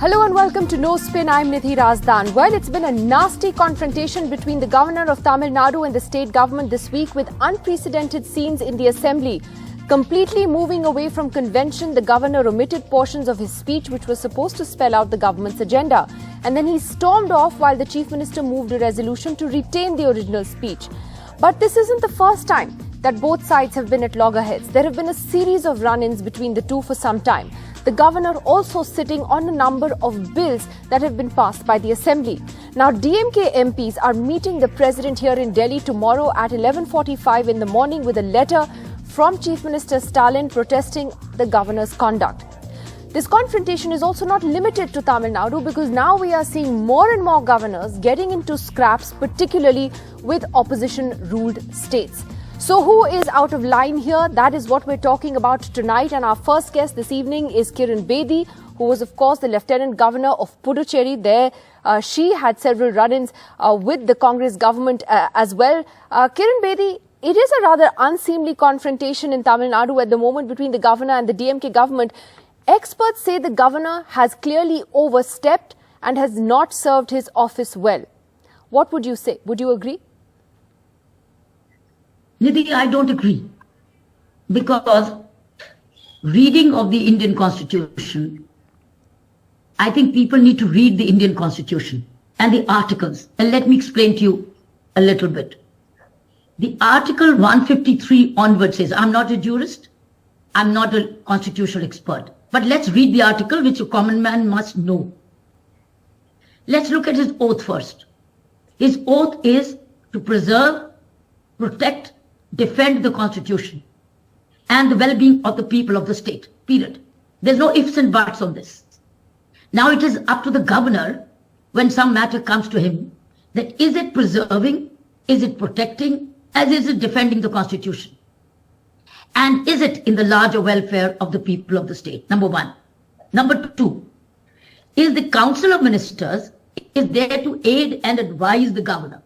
Hello and welcome to No Spin. I'm Nidhi Razdan. Well, it's been a nasty confrontation between the Governor of Tamil Nadu and the state government this week with unprecedented scenes in the assembly. Completely moving away from convention, the governor omitted portions of his speech which was supposed to spell out the government's agenda. And then he stormed off while the chief minister moved a resolution to retain the original speech. But this isn't the first time that both sides have been at loggerheads. There have been a series of run-ins between the two for some time. The governor also sitting on a number of bills that have been passed by the assembly. Now, DMK MPs are meeting the president here in Delhi tomorrow at 11:45 in the morning with a letter from Chief Minister Stalin protesting the governor's conduct. This confrontation is also not limited to Tamil Nadu because now we are seeing more and more governors getting into scraps, particularly with opposition-ruled states. So who is out of line here? That is what we're talking about tonight. And our first guest this evening is Kiran Bedi, who was, of course, the Lieutenant Governor of Puducherry. There, she had several run-ins with the Congress government as well. Kiran Bedi, it is a rather unseemly confrontation in Tamil Nadu at the moment between the governor and the DMK government. Experts say the governor has clearly overstepped and has not served his office well. What would you say? Would you agree? Nidhi, I don't agree, because reading of the Indian Constitution, I think people need to read the Indian Constitution and the articles. And let me explain to you a little bit. The Article 153 onward says, I'm not a jurist, I'm not a constitutional expert, but let's read the article which a common man must know. Let's look at his oath first. His oath is to preserve, protect, defend the Constitution and the well-being of the people of the state, period. There's no ifs and buts on this. Now it is up to the governor, when some matter comes to him, that is it preserving, is it protecting, as is it defending the Constitution? And is it in the larger welfare of the people of the state? Number one. Number two, is the Council of Ministers is there to aid and advise the governor?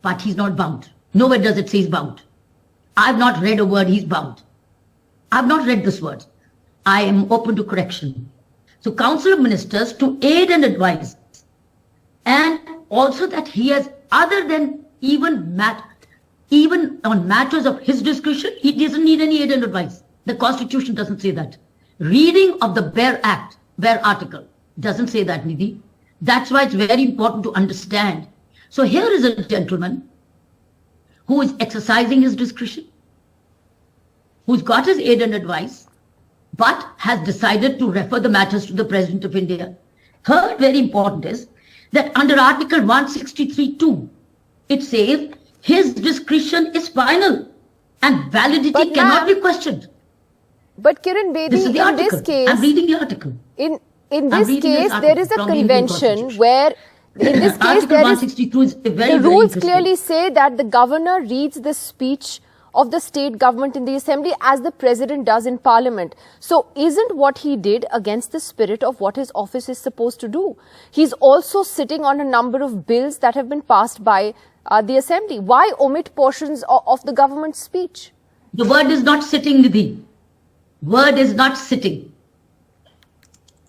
But he's not bound. Nowhere does it say he's bound. I've not read a word he's bound. I've not read this word. I am open to correction. So Council of Ministers to aid and advise. And also that he has, other than even on matters of his discretion, he doesn't need any aid and advice. The Constitution doesn't say that. Reading of the bare act, bare article, doesn't say that, Nidhi. That's why it's very important to understand. So here is a gentleman who is exercising his discretion, who's got his aid and advice, but has decided to refer the matters to the President of India. Third, very important is that under Article 163(2), it says his discretion is final and validity cannot be questioned. But Kiran Bedi, in this case, I'm reading the article. In this case, there is a convention where, in this case, the rules clearly say that the governor reads the speech of the state government in the assembly as the president does in parliament. So isn't what he did against the spirit of what his office is supposed to do? He's also sitting on a number of bills that have been passed by the assembly. Why omit portions of the government's speech? The word is not sitting, Nidhi. Word is not sitting.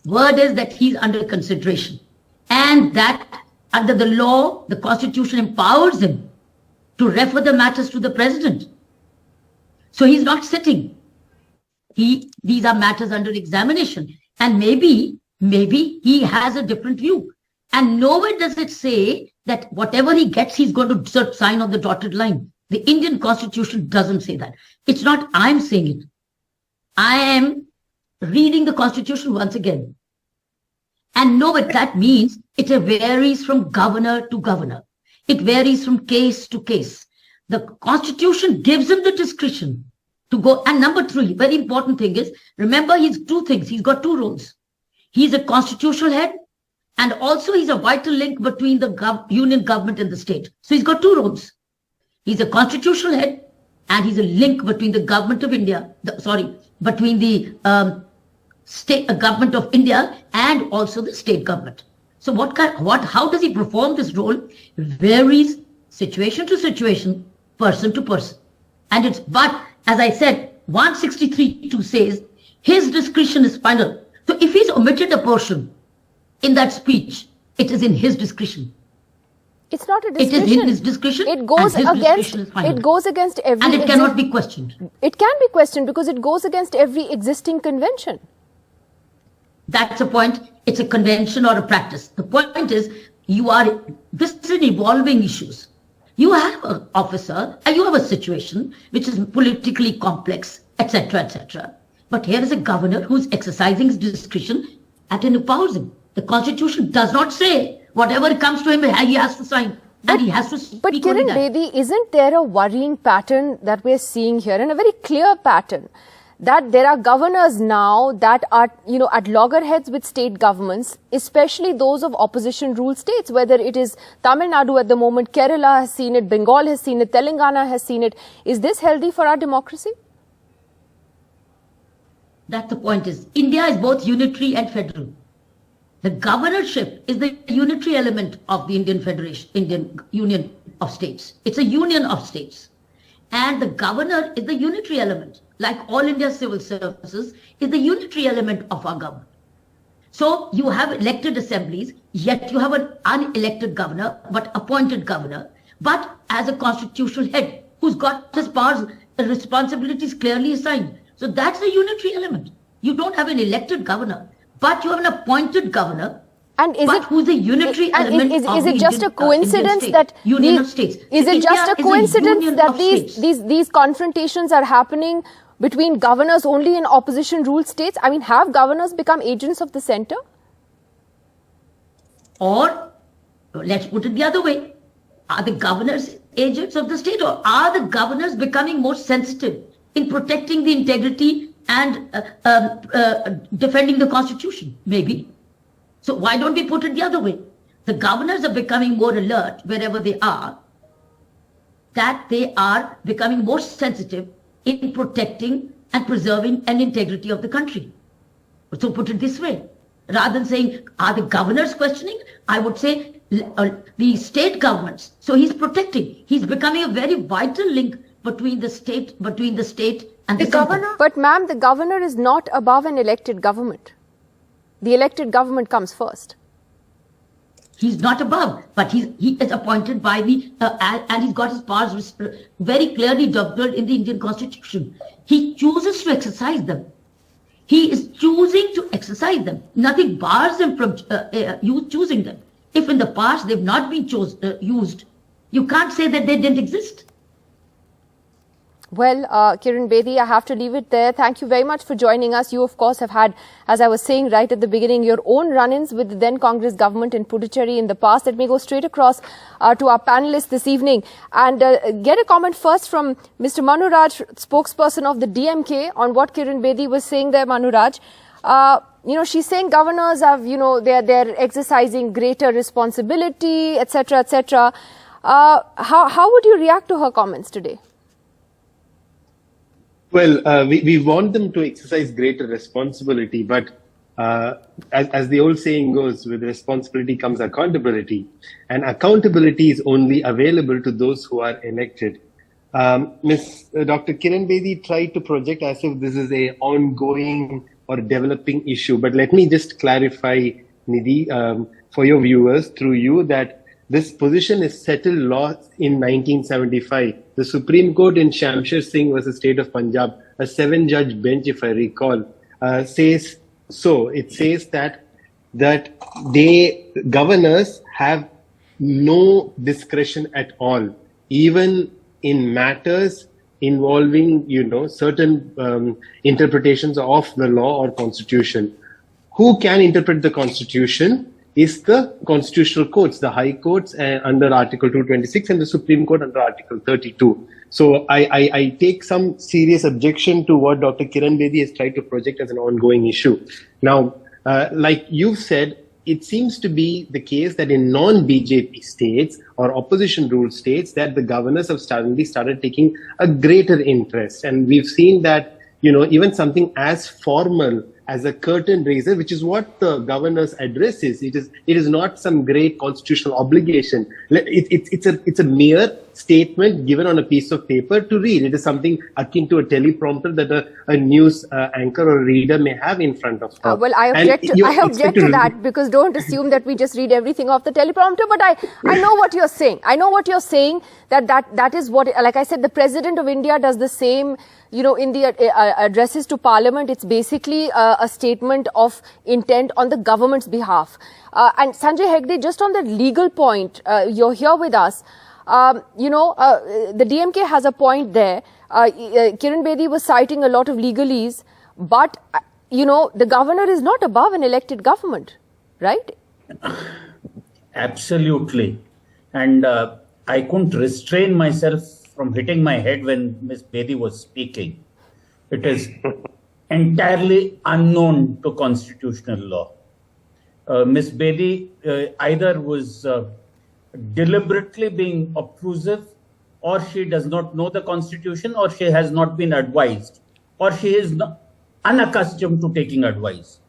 Word is that he's under consideration. And that under the law, the Constitution empowers him to refer the matters to the president. So he's not sitting. These are matters under examination. And maybe he has a different view. And nowhere does it say that whatever he gets, he's going to sign on the dotted line. The Indian Constitution doesn't say that. It's not I'm saying it. I am reading the Constitution once again. And know what that means. It varies from governor to governor. It varies from case to case. The Constitution gives him the discretion to go. And number three, very important thing is, remember he's two things. He's got two roles. He's a constitutional head and also he's a vital link between the union government and the state. So he's got two roles. He's a constitutional head and he's a link between the government of India, between the state government of India and also the state government. So how does he perform this role? Varies situation to situation, person to person. But as I said, 163(2) says his discretion is final. So if he's omitted a portion in that speech, it is in his discretion. It's not a discretion. It is in his discretion. It goes against every. And it cannot be questioned. It can be questioned because it goes against every existing convention. That's a point. It's a convention or a practice. The point is, this is an evolving issues. You have an officer and you have a situation which is politically complex, etc., etc. But here is a governor who's exercising his discretion at an opposing. The Constitution does not say whatever comes to him, he has to sign. And he has to speak. But Kiran Bedi, isn't there a worrying pattern that we're seeing here, and a very clear pattern, that there are governors now that are, at loggerheads with state governments, especially those of opposition ruled states, whether it is Tamil Nadu at the moment, Kerala has seen it, Bengal has seen it, Telangana has seen it. Is this healthy for our democracy? That's the point is, India is both unitary and federal. The governorship is the unitary element of the Indian Union of States. It's a union of states. And the governor is the unitary element. Like all India civil services, is the unitary element of our government. So you have elected assemblies, yet you have an unelected governor, but appointed governor, but as a constitutional head, who's got his powers and responsibilities clearly assigned. So that's the unitary element. You don't have an elected governor, but you have an appointed governor. And who's a unitary element is it just a coincidence that Union of States? Is it just a coincidence that these confrontations are happening between governors only in opposition ruled states? I mean, have governors become agents of the center? Or let's put it the other way. Are the governors agents of the state, or are the governors becoming more sensitive in protecting the integrity and defending the Constitution? Maybe. So why don't we put it the other way? The governors are becoming more alert wherever they are, that they are becoming more sensitive in protecting and preserving an integrity of the country. So put it this way, rather than saying, are the governors questioning? I would say the state governments. So he's protecting. He's becoming a very vital link between the state and the governor. But ma'am, the governor is not above an elected government. The elected government comes first. He's not above, but he is appointed by the, and he's got his powers very clearly doctored in the Indian Constitution. He chooses to exercise them. He is choosing to exercise them. Nothing bars him from choosing them. If in the past they've not been used, you can't say that they didn't exist. Well, Kiran Bedi, I have to leave it there. Thank you very much for joining us. You, of course, have had, as I was saying right at the beginning, your own run-ins with the then Congress government in Puducherry in the past. Let me go straight across to our panelists this evening and get a comment first from Mr. Manuraj, spokesperson of the DMK, on what Kiran Bedi was saying there, Manuraj. She's saying governors have, they're exercising greater responsibility, etc., etc. How would you react to her comments today? Well, we want them to exercise greater responsibility, but as the old saying goes, with responsibility comes accountability, and accountability is only available to those who are elected. Dr. Kiran Bedi tried to project as if this is an ongoing or developing issue, but let me just clarify, Nidhi, for your viewers, through you, that this position is settled law in 1975. The Supreme Court in Shamsher Singh versus State of Punjab, a 7-judge bench, if I recall, says so. It says that governors have no discretion at all, even in matters involving, certain interpretations of the law or constitution. Who can interpret the constitution is the constitutional courts, the high courts under Article 226 and the Supreme Court under Article 32. So I take some serious objection to what Dr. Kiran Bedi has tried to project as an ongoing issue. Now, like you've said, it seems to be the case that in non-BJP states or opposition ruled states that the governors have suddenly started taking a greater interest. And we've seen that, even something as formal as a curtain raiser, which is what the governor's address is. It is not some great constitutional obligation. It's a mere statement given on a piece of paper to read. It is something akin to a teleprompter that a news anchor or reader may have in front of her. Well, I object to that, because don't assume that we just read everything off the teleprompter. But I know what you're saying. I know what you're saying, that is what, like I said, the President of India does the same, you know, in the addresses to Parliament. It's basically a statement of intent on the government's behalf. And Sanjay Hegde, just on the legal point, you're here with us. The DMK has a point there. Kiran Bedi was citing a lot of legalese, but, the governor is not above an elected government, right? Absolutely. And I couldn't restrain myself from hitting my head when Ms. Bedi was speaking. It is entirely unknown to constitutional law. Ms. Bedi either was deliberately being obtrusive, or she does not know the constitution, or she has not been advised, or she is unaccustomed to taking advice.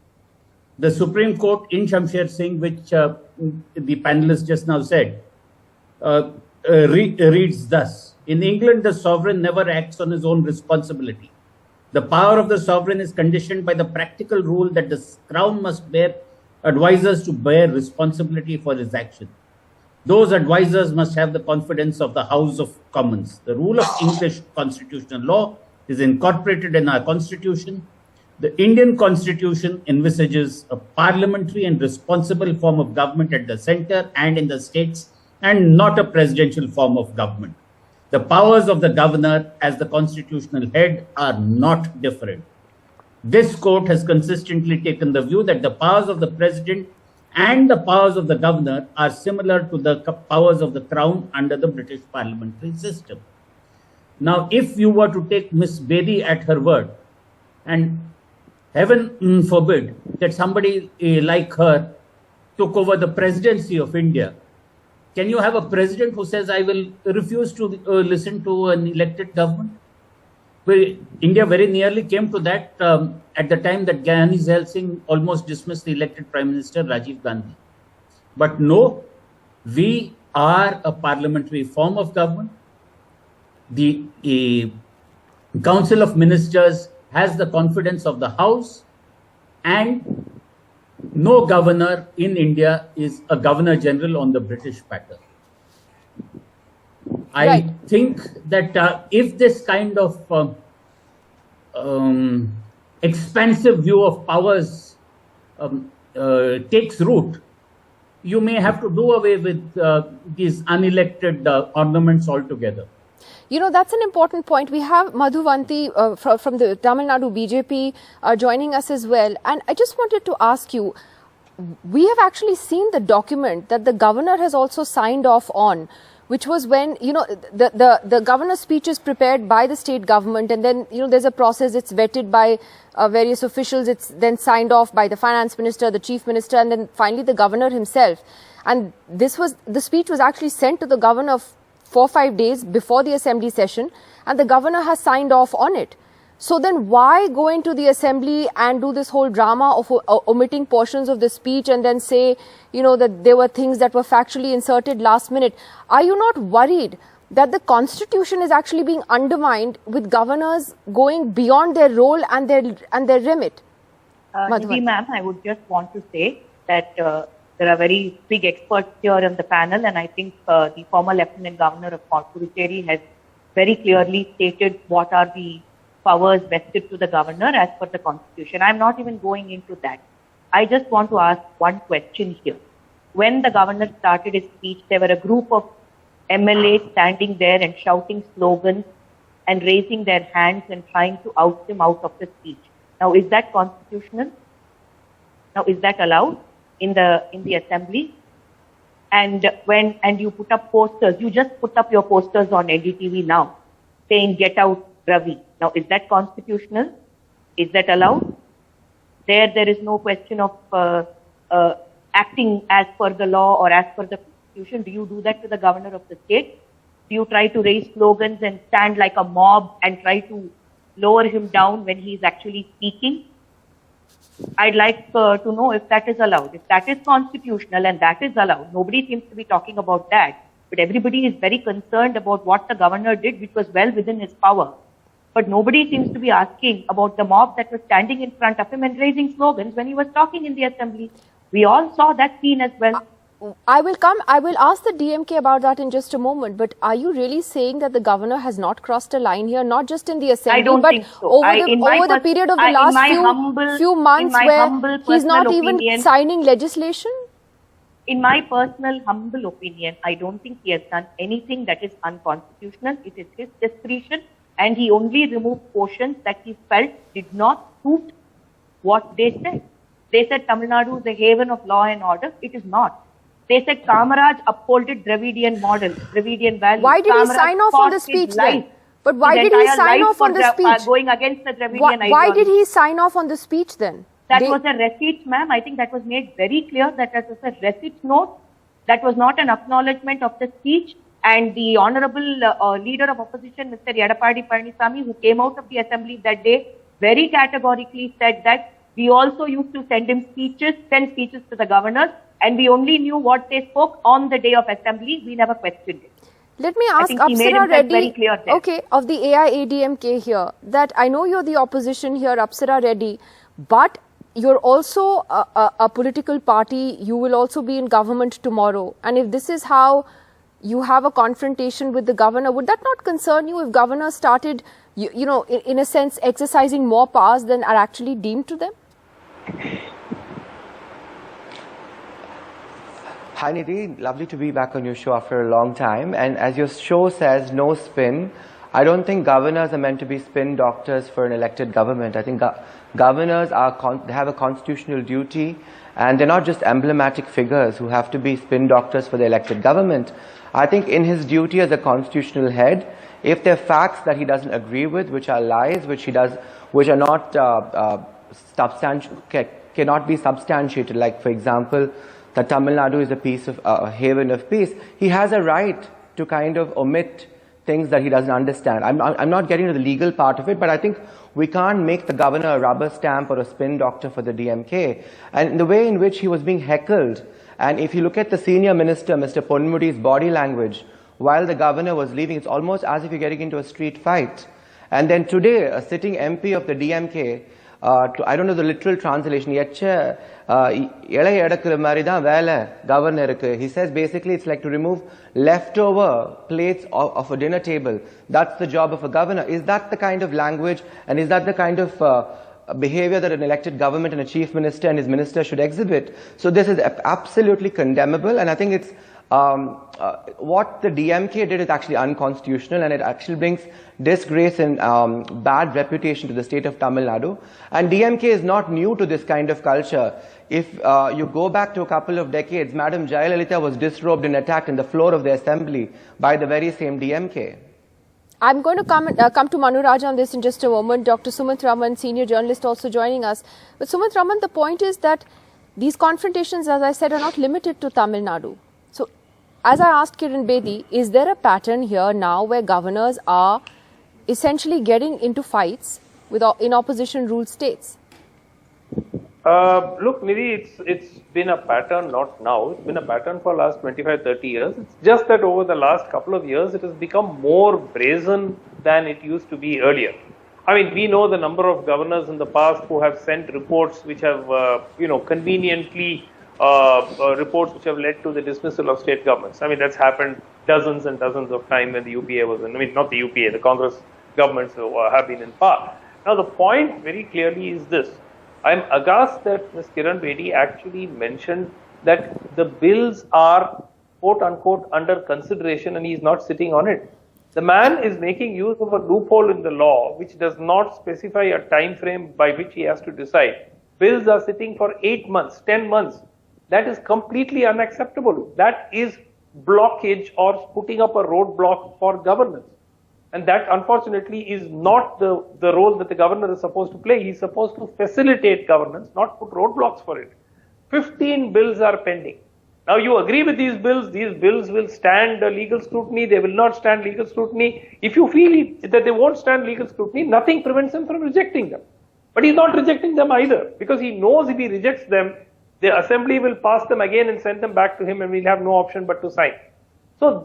The Supreme Court in Shamsher Singh, which the panelist just now said, reads thus: in England, the sovereign never acts on his own responsibility. The power of the sovereign is conditioned by the practical rule that the crown must bear advisors to bear responsibility for his action. Those advisors must have the confidence of the House of Commons. The rule of English constitutional law is incorporated in our constitution. The Indian constitution envisages a parliamentary and responsible form of government at the center and in the states, and not a presidential form of government. The powers of the governor as the constitutional head are not different. This court has consistently taken the view that the powers of the president and the powers of the governor are similar to the powers of the crown under the British parliamentary system. Now, if you were to take Ms. Bedi at her word, and heaven forbid that somebody like her took over the presidency of India, can you have a president who says, I will refuse to listen to an elected government? Well, India very nearly came to that at the time that Gyani Zail Singh almost dismissed the elected Prime Minister Rajiv Gandhi. But no, we are a parliamentary form of government. The Council of Ministers has the confidence of the House, and no governor in India is a Governor General on the British pattern. I think that if this kind of expansive view of powers takes root, you may have to do away with these unelected ornaments altogether. That's an important point. We have Madhuvanti from the Tamil Nadu BJP joining us as well. And I just wanted to ask you, we have actually seen the document that the governor has also signed off on, which was when, the governor's speech is prepared by the state government, and then, there's a process, it's vetted by various officials, it's then signed off by the finance minister, the chief minister, and then finally the governor himself. And the speech was actually sent to the governor 4 or 5 days before the assembly session, and the governor has signed off on it. So then why go into the assembly and do this whole drama of omitting portions of the speech and then say, that there were things that were factually inserted last minute? Are you not worried that the constitution is actually being undermined with governors going beyond their role and their remit? Nidhi ma'am, I would just want to say that there are very big experts here on the panel, and I think the former Lieutenant Governor of Puducherry has very clearly stated what are the powers vested to the governor as per the constitution. I'm not even going into that. I just want to ask one question here. When the governor started his speech, there were a group of MLAs standing there and shouting slogans and raising their hands and trying to oust him out of the speech. Now, is that constitutional? Now, is that allowed in the assembly? And you put up posters, you just put up your posters on NDTV now saying, "Get out, Ravi." Now, is that constitutional? Is that allowed? There is no question of acting as per the law or as per the constitution. Do you do that to the governor of the state? Do you try to raise slogans and stand like a mob and try to lower him down when he is actually speaking? I'd like to know if that is allowed. If that is constitutional and that is allowed, nobody seems to be talking about that. But everybody is very concerned about what the governor did, which was well within his power. But nobody seems to be asking about the mob that was standing in front of him and raising slogans when he was talking in the assembly. We all saw that scene as well. I will ask the DMK about that in just a moment, but are you really saying that the governor has not crossed a line here, not just in the assembly, I don't but think so. over the period of the last few months where he's not even signing legislation? In my personal humble opinion, I don't think he has done anything that is unconstitutional. It is his discretion, and he only removed portions that he felt did not suit what they said. They said Tamil Nadu is a haven of law and order. It is not. They said Kamaraj upholded Dravidian model, Dravidian values. Why did he sign off on the speech then? But why did he sign off on the speech? Going against the Dravidian ideology. Why did he sign off on the speech then? That was a receipt, ma'am. I think that was made very clear that that was a receipt note. That was not an acknowledgement of the speech. And the honorable leader of opposition, Mr. Yadapadi Palaniswamy, who came out of the assembly that day, very categorically said that we also used to send speeches to the governors, and we only knew what they spoke on the day of assembly. We never questioned it. Let me ask Apsara Reddy, okay, of the AIADMK here, that I know you're the opposition here, Apsara Reddy, but you're also a political party. You will also be in government tomorrow. And if this is how you have a confrontation with the governor, would that not concern you if governor started, you know, in a sense, exercising more powers than are actually deemed to them? Hi Nidhi, lovely to be back on your show after a long time. And as your show says, no spin. I don't think governors are meant to be spin doctors for an elected government. I think governors they have a constitutional duty, and they're not just emblematic figures who have to be spin doctors for the elected government. I think in his duty as a constitutional head, if there are facts that he doesn't agree with, which are lies, which are not cannot be substantiated, like for example, that Tamil Nadu is a haven of peace, he has a right to kind of omit things that he doesn't understand. I'm not getting into the legal part of it, but I think we can't make the governor a rubber stamp or a spin doctor for the DMK. And the way in which he was being heckled, and if you look at the senior minister, Mr. Ponmudi's body language, while the governor was leaving, it's almost as if you're getting into a street fight. And then today, a sitting MP of the DMK, I don't know the literal translation, governor. He says basically it's like to remove leftover plates of a dinner table. That's the job of a governor. Is that the kind of language, and is that the kind of behavior that an elected government and a chief minister and his minister should exhibit? So this is absolutely condemnable, and I think it's what the DMK did is actually unconstitutional, and it actually brings disgrace and bad reputation to the state of Tamil Nadu. And DMK is not new to this kind of culture. If you go back to a couple of decades, Madam Jayalalitha was disrobed and attacked in the floor of the assembly by the very same DMK. I'm going to come to Manu Raj on this in just a moment. Dr. Sumit Raman, senior journalist, also joining us. But Sumit Raman, the point is that these confrontations, as I said, are not limited to Tamil Nadu. So, as I asked Kiran Bedi, is there a pattern here now where governors are essentially getting into fights in opposition ruled states? Look, Nidhi, it's been a pattern, not now. It's been a pattern for the last 25, 30 years. It's just that over the last couple of years, it has become more brazen than it used to be earlier. I mean, we know the number of governors in the past who have sent reports which have, conveniently reports which have led to the dismissal of state governments. I mean, that's happened dozens and dozens of times when the UPA was in, not the UPA, the Congress governments have been in power. Now, the point very clearly is this. I'm aghast that Ms. Kiran Bedi actually mentioned that the bills are quote unquote under consideration and he's not sitting on it. The man is making use of a loophole in the law which does not specify a time frame by which he has to decide. Bills are sitting for 8 months, 10 months. That is completely unacceptable. That is blockage or putting up a roadblock for governance. And that, unfortunately, is not the role that the governor is supposed to play. He's supposed to facilitate governance, not put roadblocks for it. 15 bills are pending. Now, you agree with these bills will stand legal scrutiny, they will not stand legal scrutiny. If you feel that they won't stand legal scrutiny, nothing prevents him from rejecting them. But he's not rejecting them either, because he knows if he rejects them, the assembly will pass them again and send them back to him and we'll have no option but to sign. So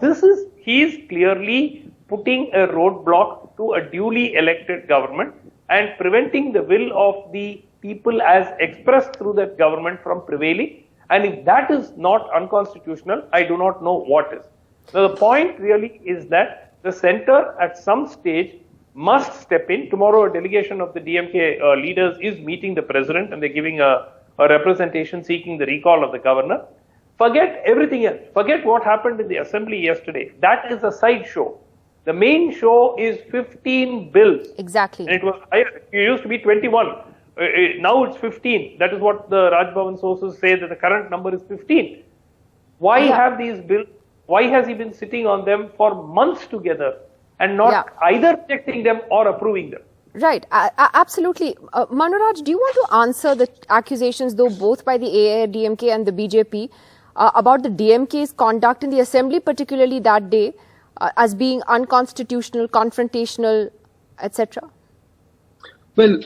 he is clearly putting a roadblock to a duly elected government and preventing the will of the people as expressed through that government from prevailing. And if that is not unconstitutional, I do not know what is. So the point really is that the center at some stage must step in. Tomorrow, a delegation of the DMK leaders is meeting the president and they're giving a representation seeking the recall of the governor. Forget everything else. Forget what happened in the assembly yesterday. That is a side show. The main show is 15 bills. Exactly. And it was higher. It used to be 21. Now it's 15. That is what the Raj Bhavan sources say, that the current number is 15. Why have these bills? Why has he been sitting on them for months together and not either rejecting them or approving them? Right, absolutely. Manuraj, do you want to answer the accusations, though, both by the AIADMK and the BJP about the DMK's conduct in the assembly, particularly that day, as being unconstitutional, confrontational, etc.? Well,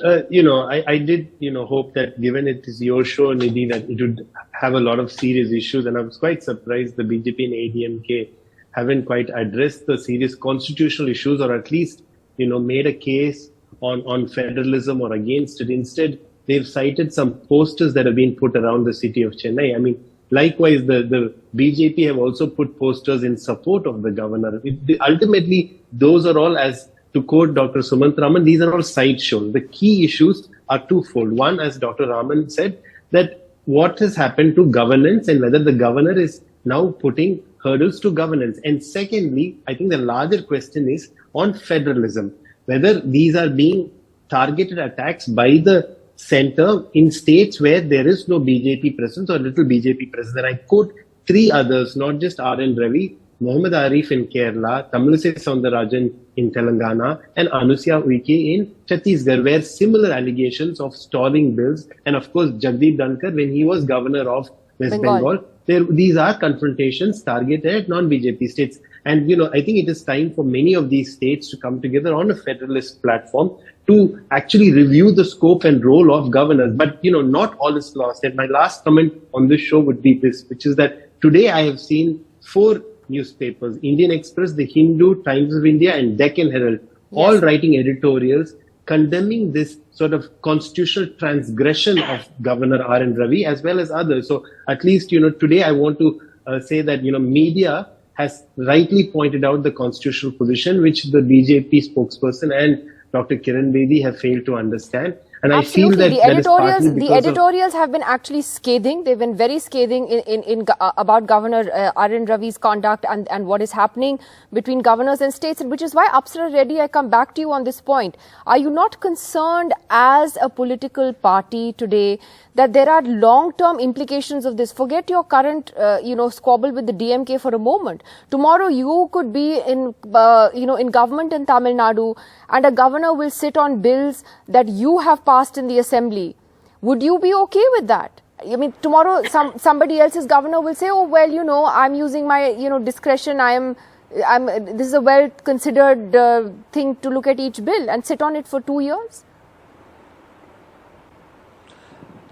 I did, hope that given it is your show, Nidhi, that it would have a lot of serious issues. And I was quite surprised the BJP and AIADMK haven't quite addressed the serious constitutional issues, or at least, made a case on federalism or against it. Instead, they've cited some posters that have been put around the city of Chennai. I mean, likewise, the BJP have also put posters in support of the governor. Ultimately, those are all, as to quote Dr. Sumant Raman, these are all sideshows. The key issues are twofold. One, as Dr. Raman said, that what has happened to governance and whether the governor is now putting hurdles to governance. And secondly, I think the larger question is on federalism, whether these are being targeted attacks by the center in states where there is no BJP presence or little BJP presence. And I quote three others, not just R.N. Ravi, Muhammad Arif in Kerala, Tamilisai Soundarajan in Telangana, and Anusia Uike in Chhattisgarh, where similar allegations of stalling bills, and of course Jagdeep Dhankar when he was governor of West Bengal, these are confrontations targeted at non-BJP states. And, I think it is time for many of these states to come together on a federalist platform to actually review the scope and role of governors. But, not all is lost. And my last comment on this show would be this, which is that today I have seen 4 newspapers, Indian Express, The Hindu, Times of India, and Deccan Herald, all writing editorials condemning this sort of constitutional transgression of Governor R.N. Ravi as well as others. So at least, today I want to say that, media has rightly pointed out the constitutional position, which the BJP spokesperson and Dr. Kiran Bedi have failed to understand. And absolutely. I feel that the editorials have been actually scathing. They've been very scathing about Governor R.N. Ravi's conduct and what is happening between governors and states, which is why, Apsara Reddy, I come back to you on this point. Are you not concerned as a political party today that there are long-term implications of this? Forget your current, squabble with the DMK for a moment. Tomorrow you could be in government in Tamil Nadu, and a governor will sit on bills that you have passed in the assembly. Would you be okay with that? I mean, tomorrow somebody else's governor will say, oh, well, I'm using my, discretion. This is a well-considered thing to look at each bill and sit on it for 2 years.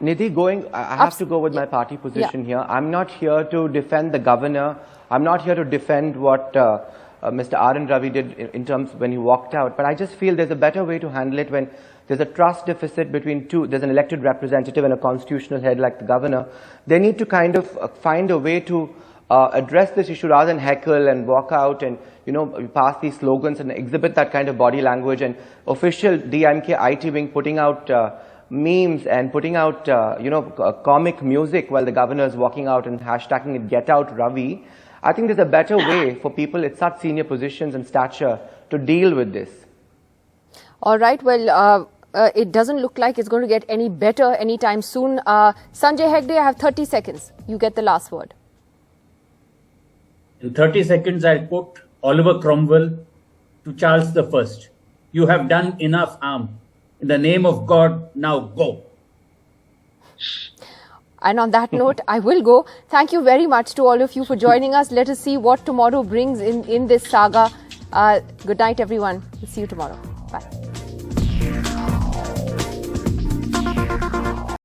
Nidhi, I have to go with my party position here. I'm not here to defend the governor. I'm not here to defend what Mr. R.N. Ravi did in terms when he walked out. But I just feel there's a better way to handle it when there's a trust deficit between there's an elected representative and a constitutional head like the governor. They need to kind of find a way to address this issue rather than heckle and walk out and, pass these slogans and exhibit that kind of body language. And official DMK IT wing putting out memes and putting out, comic music while the governor is walking out and hashtagging it, Get Out Ravi. I think there's a better way for people at such senior positions and stature to deal with this. All right. Well, it doesn't look like it's going to get any better anytime soon. Sanjay Hegde, I have 30 seconds. You get the last word. In 30 seconds, I'll quote Oliver Cromwell to Charles I. You have done enough harm. In the name of God, now go. And on that note, I will go. Thank you very much to all of you for joining us. Let us see what tomorrow brings in this saga. Good night, everyone. We'll see you tomorrow.